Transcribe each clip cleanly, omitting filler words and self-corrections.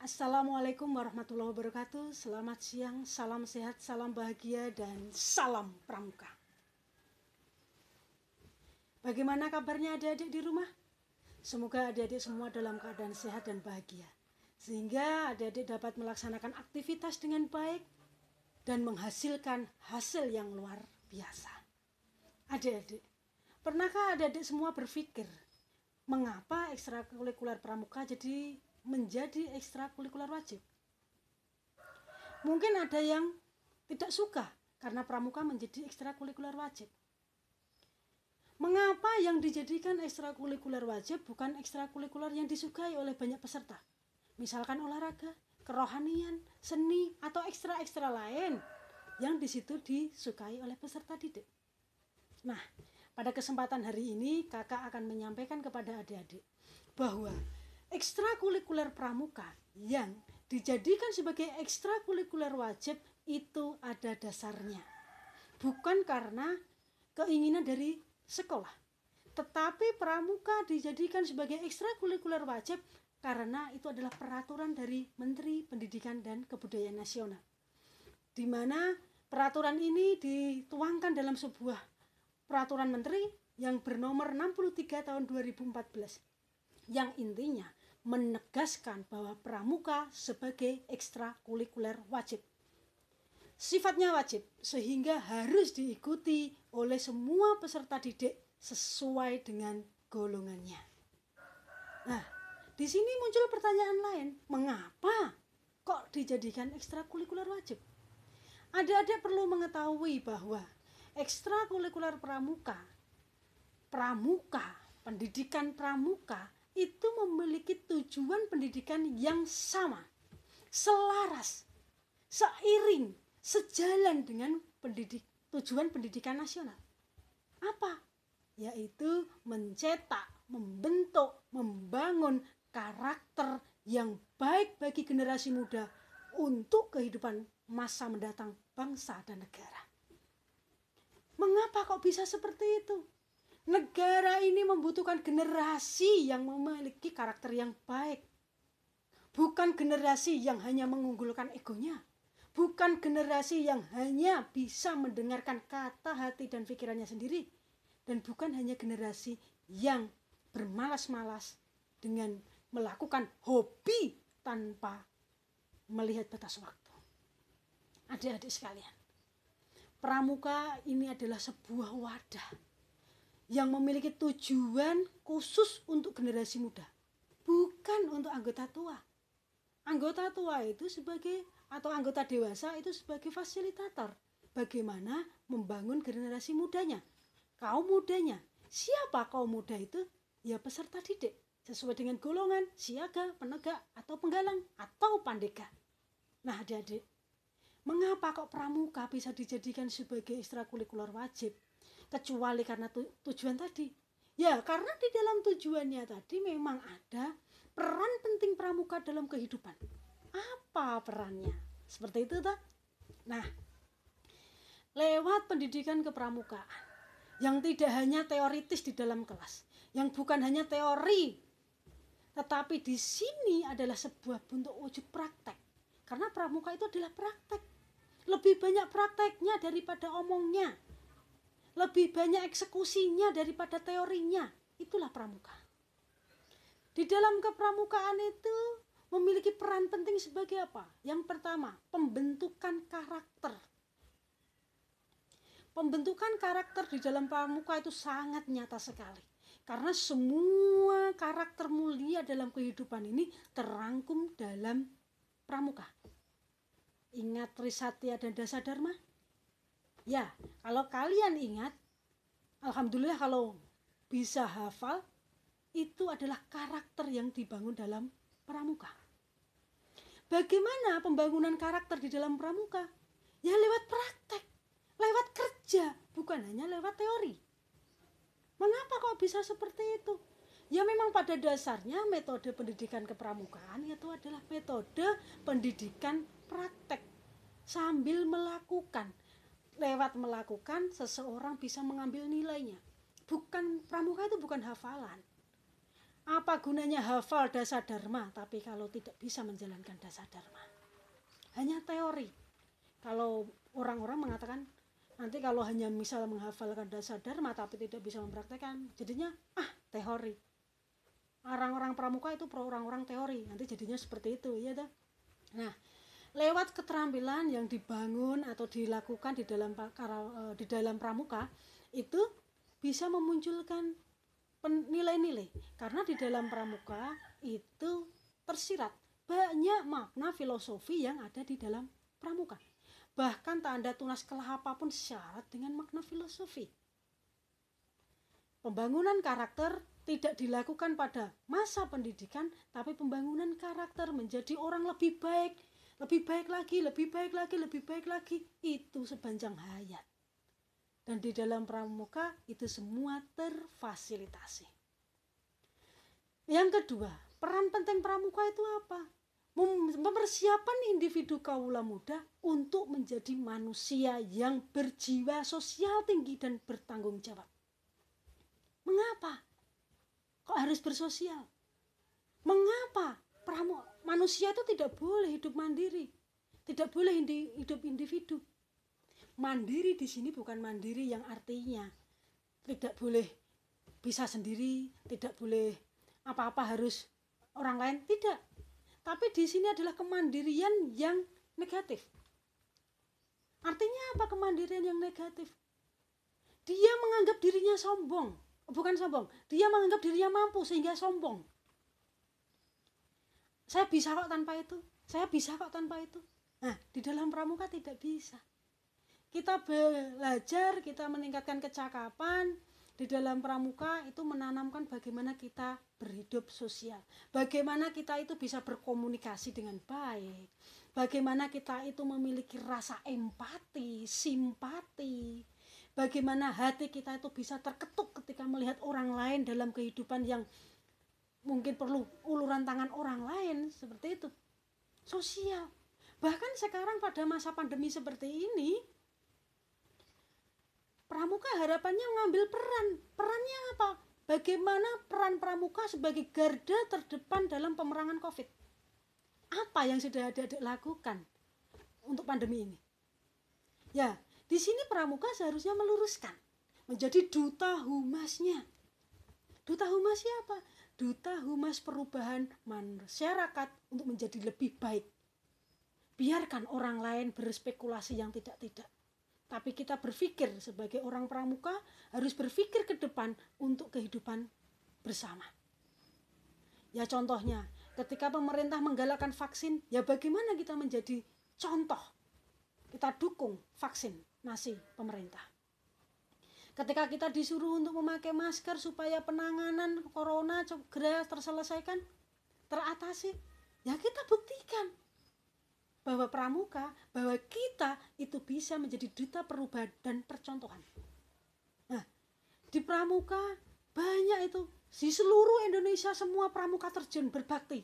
Assalamualaikum warahmatullahi wabarakatuh. Selamat siang, salam sehat, salam bahagia, dan salam pramuka. Bagaimana kabarnya adik-adik di rumah? Semoga adik-adik semua dalam keadaan sehat dan bahagia, sehingga adik-adik dapat melaksanakan aktivitas dengan baik dan menghasilkan hasil yang luar biasa. Adik-adik, pernahkah adik-adik semua berpikir mengapa ekstrakurikuler pramuka menjadi ekstrakurikuler wajib? Mungkin ada yang tidak suka karena pramuka menjadi ekstrakurikuler wajib. Mengapa yang dijadikan ekstrakurikuler wajib bukan ekstrakurikuler yang disukai oleh banyak peserta? Misalkan olahraga, kerohanian, seni, atau ekstra-ekstra lain yang di situ disukai oleh peserta didik. Nah, pada kesempatan hari ini kakak akan menyampaikan kepada adik-adik bahwa ekstrakurikuler pramuka yang dijadikan sebagai ekstrakurikuler wajib itu ada dasarnya. Bukan karena keinginan dari sekolah, tetapi pramuka dijadikan sebagai ekstrakurikuler wajib karena itu adalah peraturan dari Menteri Pendidikan dan Kebudayaan Nasional, di mana peraturan ini dituangkan dalam sebuah peraturan menteri yang bernomor 63 tahun 2014, yang intinya menegaskan bahwa pramuka sebagai ekstrakurikuler wajib. Sifatnya wajib sehingga harus diikuti oleh semua peserta didik sesuai dengan golongannya. Nah, di sini muncul pertanyaan lain, mengapa kok dijadikan ekstrakurikuler wajib? Adik-adik perlu mengetahui bahwa ekstrakurikuler pendidikan pramuka itu memiliki tujuan pendidikan yang sama, selaras, seiring, sejalan dengan tujuan pendidikan nasional. Apa? Yaitu mencetak, membentuk, membangun karakter yang baik bagi generasi muda untuk kehidupan masa mendatang bangsa dan negara. Mengapa kok bisa seperti itu? Negara ini membutuhkan generasi yang memiliki karakter yang baik. Bukan generasi yang hanya mengunggulkan egonya. Bukan generasi yang hanya bisa mendengarkan kata hati dan pikirannya sendiri. Dan bukan hanya generasi yang bermalas-malas dengan melakukan hobi tanpa melihat batas waktu. Adik-adik sekalian, pramuka ini adalah sebuah wadah yang memiliki tujuan khusus untuk generasi muda, bukan untuk anggota tua. Anggota tua itu anggota dewasa itu sebagai fasilitator bagaimana membangun generasi mudanya, kaum mudanya. Siapa kaum muda itu? Ya peserta didik, sesuai dengan golongan, siaga, penegak, atau penggalang, atau pandega. Nah adik-adik, mengapa kok pramuka bisa dijadikan sebagai ekstrakurikuler wajib? Kecuali karena tujuan tadi. Ya, karena di dalam tujuannya tadi memang ada peran penting pramuka dalam kehidupan. Apa perannya? Seperti itu toh. Nah, lewat pendidikan kepramukaan yang tidak hanya teoritis di dalam kelas, yang bukan hanya teori, tetapi di sini adalah sebuah bentuk wujud praktek. Karena pramuka itu adalah praktek. Lebih banyak prakteknya daripada omongnya. Lebih banyak eksekusinya daripada teorinya. Itulah pramuka. Di dalam kepramukaan itu memiliki peran penting sebagai apa? Yang pertama, pembentukan karakter. Pembentukan karakter di dalam pramuka itu sangat nyata sekali. Karena semua karakter mulia dalam kehidupan ini terangkum dalam pramuka. Ingat Trisatya dan Dasadharma? Ya, kalau kalian ingat, alhamdulillah kalau bisa hafal, itu adalah karakter yang dibangun dalam pramuka. Bagaimana pembangunan karakter di dalam pramuka? Ya lewat praktek, lewat kerja, bukan hanya lewat teori. Mengapa kok bisa seperti itu? Ya memang pada dasarnya metode pendidikan kepramukaan itu adalah metode pendidikan praktek sambil melakukan. Lewat melakukan seseorang bisa mengambil nilainya. Pramuka itu bukan hafalan. Apa gunanya hafal dasa dharma tapi kalau tidak bisa menjalankan dasa dharma? Hanya teori. Kalau orang-orang mengatakan nanti kalau hanya misal menghafalkan dasa dharma tapi tidak bisa mempraktekkan, jadinya teori. Orang-orang pramuka itu orang-orang teori, nanti jadinya seperti itu, ya toh. Nah, lewat keterampilan yang dibangun atau dilakukan di dalam pramuka itu bisa memunculkan nilai-nilai, karena di dalam pramuka itu tersirat banyak makna filosofi yang ada di dalam pramuka. Bahkan tanda tunas kelapa pun syarat dengan makna filosofi. Pembangunan karakter tidak dilakukan pada masa pendidikan, tapi pembangunan karakter menjadi orang lebih baik lagi, itu sepanjang hayat. Dan di dalam pramuka itu semua terfasilitasi. Yang kedua, peran penting pramuka itu apa? Mempersiapkan individu kaula muda untuk menjadi manusia yang berjiwa sosial tinggi dan bertanggung jawab. Mengapa? Kok harus bersosial? Mengapa manusia itu tidak boleh hidup mandiri? Tidak boleh hidup individu. Mandiri di sini bukan mandiri yang artinya tidak boleh bisa sendiri, tidak boleh apa-apa harus orang lain, tidak. Tapi di sini adalah kemandirian yang negatif. Artinya apa kemandirian yang negatif? Dia menganggap dirinya sombong, bukan sombong. Dia menganggap dirinya mampu sehingga sombong. Saya bisa kok tanpa itu. Nah, di dalam pramuka tidak bisa. Kita belajar, kita meningkatkan kecakapan. Di dalam pramuka itu menanamkan bagaimana kita berhidup sosial. Bagaimana kita itu bisa berkomunikasi dengan baik. Bagaimana kita itu memiliki rasa empati, simpati. Bagaimana hati kita itu bisa terketuk ketika melihat orang lain dalam kehidupan yang mungkin perlu uluran tangan orang lain, seperti itu. Sosial. Bahkan sekarang pada masa pandemi seperti ini, pramuka harapannya mengambil peran. Perannya apa? Bagaimana peran pramuka sebagai garda terdepan dalam pemerangan COVID? Apa yang sudah adik-adik lakukan untuk pandemi ini? Ya, di sini pramuka seharusnya meluruskan, menjadi duta humasnya. Duta humas siapa? Duta humas perubahan masyarakat untuk menjadi lebih baik. Biarkan orang lain berspekulasi yang tidak-tidak. Tapi kita berpikir sebagai orang pramuka harus berpikir ke depan untuk kehidupan bersama. Ya contohnya, ketika pemerintah menggalakkan vaksin, ya bagaimana kita menjadi contoh. Kita dukung vaksinasi pemerintah. Ketika kita disuruh untuk memakai masker supaya penanganan corona segera terselesaikan, teratasi, ya kita buktikan bahwa pramuka, bahwa kita itu bisa menjadi duta perubahan dan percontohan. Nah, di pramuka banyak itu, di seluruh Indonesia semua pramuka terjun berbakti,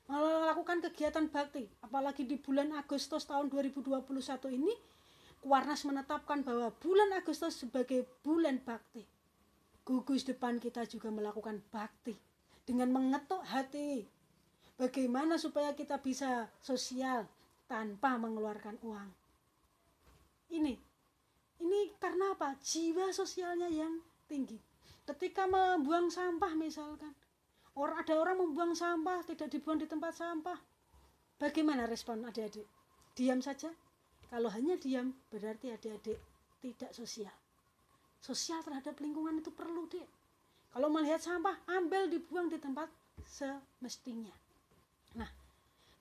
melakukan kegiatan bakti. Apalagi di bulan Agustus tahun 2021 ini, Kuarnas menetapkan bahwa bulan Agustus sebagai bulan bakti. Gugus depan kita juga melakukan bakti dengan mengetuk hati. Bagaimana supaya kita bisa sosial tanpa mengeluarkan uang. Ini karena apa? Jiwa sosialnya yang tinggi. Ketika membuang sampah misalkan, ada orang membuang sampah tidak dibuang di tempat sampah. Bagaimana respon adik-adik? Diam saja? Kalau hanya diam berarti adik-adik tidak sosial. Sosial terhadap lingkungan itu perlu, Dek. Kalau melihat sampah, ambil dibuang di tempat semestinya. Nah,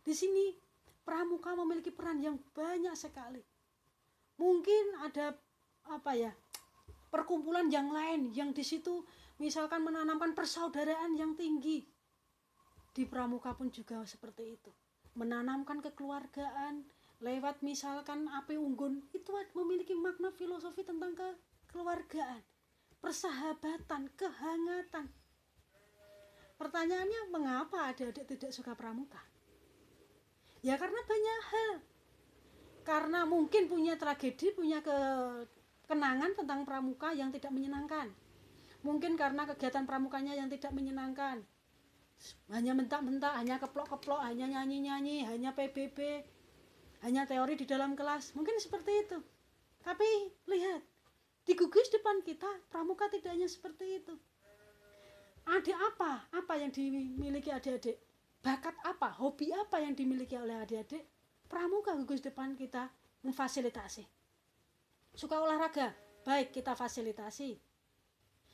di sini pramuka memiliki peran yang banyak sekali. Mungkin ada perkumpulan yang lain yang di situ misalkan menanamkan persaudaraan yang tinggi. Di pramuka pun juga seperti itu. Menanamkan kekeluargaan lewat misalkan api unggun, itu memiliki makna filosofi tentang kekeluargaan, persahabatan, kehangatan. Pertanyaannya, mengapa adik-adik tidak suka pramuka? Ya karena banyak hal. Karena mungkin punya tragedi, punya kenangan tentang pramuka yang tidak menyenangkan. Mungkin karena kegiatan pramukanya yang tidak menyenangkan, hanya mentak-mentak, hanya keplok-keplok, hanya nyanyi-nyanyi, hanya PBB, hanya teori di dalam kelas. Mungkin seperti itu. Tapi lihat, di gugus depan kita pramuka tidak hanya seperti itu. Ada apa yang dimiliki adik-adik? Bakat apa, hobi apa yang dimiliki oleh adik-adik? Pramuka gugus depan kita memfasilitasi. Suka olahraga, baik, kita fasilitasi.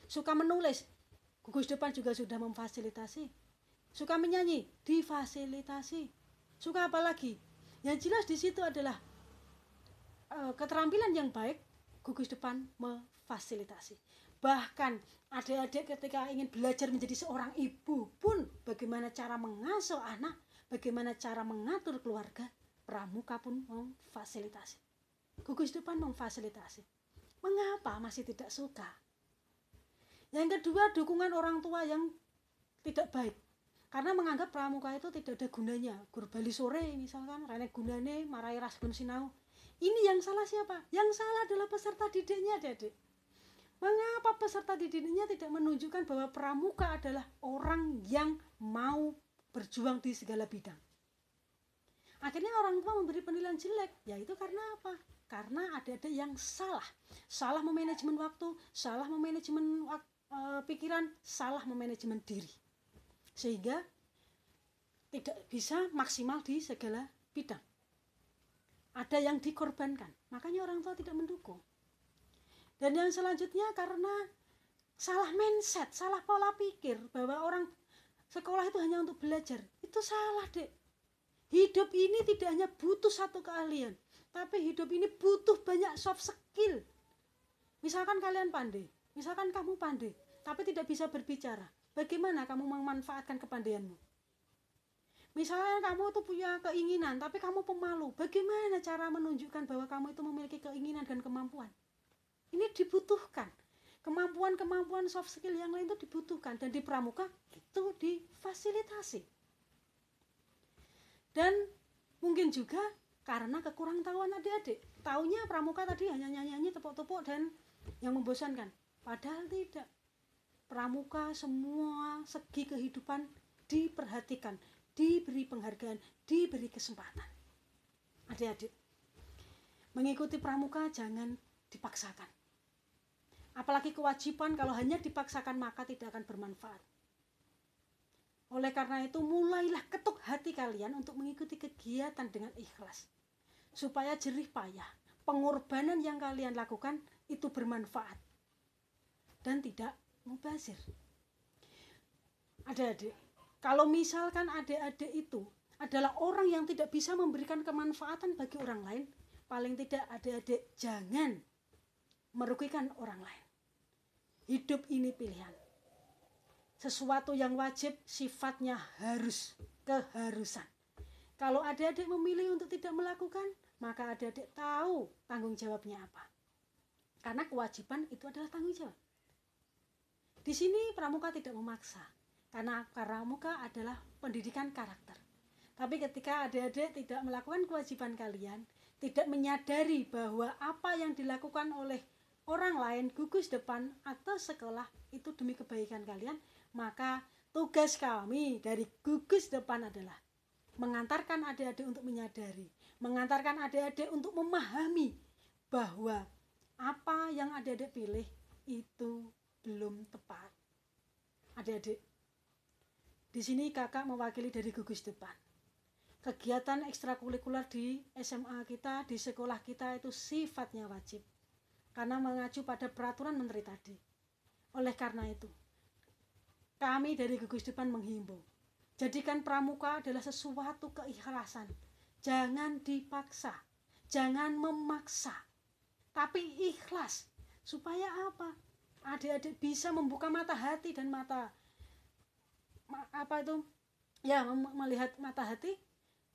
Suka menulis, gugus depan juga sudah memfasilitasi. Suka menyanyi, difasilitasi. Suka apa lagi? Yang jelas di situ adalah keterampilan yang baik, gugus depan memfasilitasi. Bahkan adik-adik ketika ingin belajar menjadi seorang ibu pun, bagaimana cara mengasuh anak, bagaimana cara mengatur keluarga, pramuka pun memfasilitasi. Gugus depan memfasilitasi. Mengapa masih tidak suka? Yang kedua, dukungan orang tua yang tidak baik. Karena menganggap pramuka itu tidak ada gunanya. Guru bali sore misalkan, rene gunane marai ras belum sinau. Ini yang salah siapa? Yang salah adalah peserta didiknya, adik-adik. Mengapa peserta didiknya tidak menunjukkan bahwa pramuka adalah orang yang mau berjuang di segala bidang? Akhirnya orang tua memberi penilaian jelek, yaitu karena apa? Karena adik-adik yang salah memanajemen waktu, salah memanajemen pikiran, salah memanajemen diri, sehingga tidak bisa maksimal di segala bidang. Ada yang dikorbankan, makanya orang tua tidak mendukung. Dan yang selanjutnya karena salah mindset, salah pola pikir bahwa orang sekolah itu hanya untuk belajar. Itu salah, Dek. Hidup ini tidak hanya butuh satu keahlian, tapi hidup ini butuh banyak soft skill. Misalkan kalian pandai, misalkan kamu pandai, tapi tidak bisa berbicara, bagaimana kamu memanfaatkan kepandaianmu? Misalnya kamu tuh punya keinginan, tapi kamu pemalu, bagaimana cara menunjukkan bahwa kamu itu memiliki keinginan dan kemampuan? Ini dibutuhkan. Kemampuan-kemampuan soft skill yang lain itu dibutuhkan, dan di pramuka itu difasilitasi. Dan mungkin juga karena kekurang tahuan adik-adik. Taunya pramuka tadi hanya nyanyi-nyanyi, tepuk-tepuk, dan yang membosankan. Padahal tidak. Pramuka semua segi kehidupan diperhatikan, diberi penghargaan, diberi kesempatan. Adik-adik, mengikuti pramuka jangan dipaksakan. Apalagi kewajiban, kalau hanya dipaksakan maka tidak akan bermanfaat. Oleh karena itu, mulailah ketuk hati kalian untuk mengikuti kegiatan dengan ikhlas, supaya jerih payah pengorbanan yang kalian lakukan itu bermanfaat dan tidak mubazir. Adik-adik, kalau misalkan adik-adik itu adalah orang yang tidak bisa memberikan kemanfaatan bagi orang lain, paling tidak adik-adik jangan merugikan orang lain. Hidup ini pilihan. Sesuatu yang wajib sifatnya harus, keharusan. Kalau adik-adik memilih untuk tidak melakukan, maka adik-adik tahu tanggung jawabnya apa. Karena kewajiban itu adalah tanggung jawab. Di sini pramuka tidak memaksa, karena pramuka adalah pendidikan karakter. Tapi ketika adik-adik tidak melakukan kewajiban kalian, tidak menyadari bahwa apa yang dilakukan oleh orang lain, gugus depan atau sekolah itu demi kebaikan kalian, maka tugas kami dari gugus depan adalah mengantarkan adik-adik untuk menyadari, mengantarkan adik-adik untuk memahami bahwa apa yang adik-adik pilih itu belum tepat. Adik-adik, di sini kakak mewakili dari gugus depan. Kegiatan ekstrakurikuler di SMA kita, di sekolah kita itu sifatnya wajib, karena mengacu pada peraturan menteri tadi. Oleh karena itu, kami dari gugus depan menghimbau, jadikan pramuka adalah sesuatu keikhlasan. Jangan dipaksa, jangan memaksa, tapi ikhlas. Supaya apa? Adik-adik bisa membuka mata hati dan melihat mata hati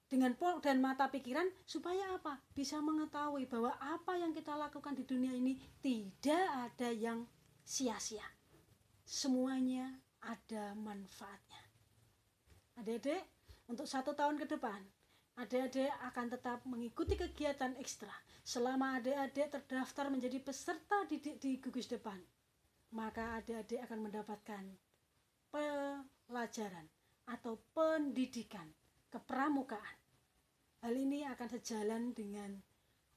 dengan dan mata pikiran, supaya apa? Bisa mengetahui bahwa apa yang kita lakukan di dunia ini tidak ada yang sia-sia. Semuanya ada manfaatnya. Adik-adik, untuk 1 tahun ke depan, adik-adik akan tetap mengikuti kegiatan ekstra selama adik-adik terdaftar menjadi peserta didik di gugus depan. maka adik-adik akan mendapatkan pelajaran atau pendidikan kepramukaan. Hal ini akan sejalan dengan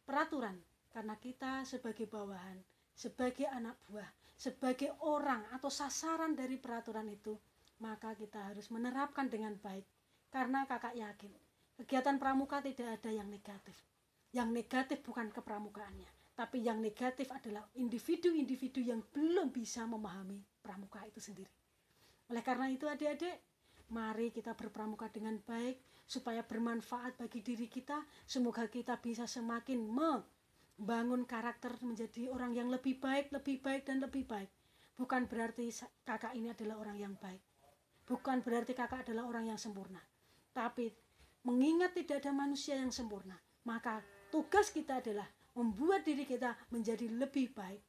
peraturan, karena kita sebagai bawahan, sebagai anak buah, sebagai orang atau sasaran dari peraturan itu, maka kita harus menerapkan dengan baik. Karena kakak yakin kegiatan pramuka tidak ada yang negatif. Yang negatif bukan kepramukaannya, tapi yang negatif adalah individu-individu yang belum bisa memahami pramuka itu sendiri. Oleh karena itu adik-adik, mari kita berpramuka dengan baik supaya bermanfaat bagi diri kita. Semoga kita bisa semakin membangun karakter menjadi orang yang lebih baik, dan lebih baik. Bukan berarti kakak ini adalah orang yang baik. Bukan berarti kakak adalah orang yang sempurna. Tapi mengingat tidak ada manusia yang sempurna, maka tugas kita adalah membuat diri kita menjadi lebih baik,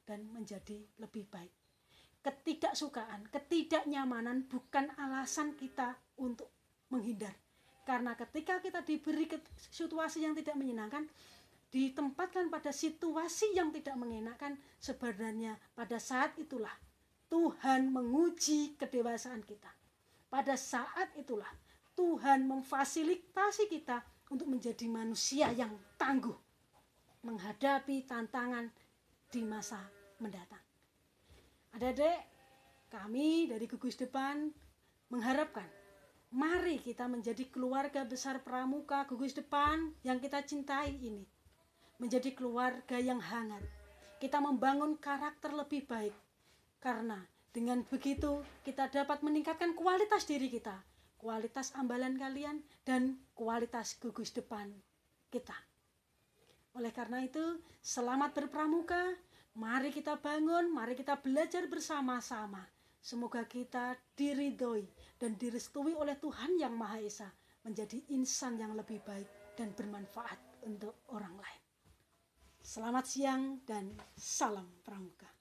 dan menjadi lebih baik. Ketidaksukaan, ketidaknyamanan bukan alasan kita untuk menghindar. Karena ketika kita diberi situasi yang tidak menyenangkan, ditempatkan pada situasi yang tidak mengenakan, sebenarnya pada saat itulah Tuhan menguji kedewasaan kita. Pada saat itulah Tuhan memfasilitasi kita untuk menjadi manusia yang tangguh menghadapi tantangan di masa mendatang. Adik-adik, kami dari Gugus Depan mengharapkan, mari kita menjadi keluarga besar pramuka Gugus Depan yang kita cintai ini. Menjadi keluarga yang hangat. Kita membangun karakter lebih baik. Karena dengan begitu kita dapat meningkatkan kualitas diri kita, kualitas ambalan kalian, dan kualitas Gugus Depan kita. Oleh karena itu, selamat berpramuka. Mari kita bangun, mari kita belajar bersama-sama. Semoga kita diridhoi dan direstui oleh Tuhan Yang Maha Esa menjadi insan yang lebih baik dan bermanfaat untuk orang lain. Selamat siang dan salam pramuka.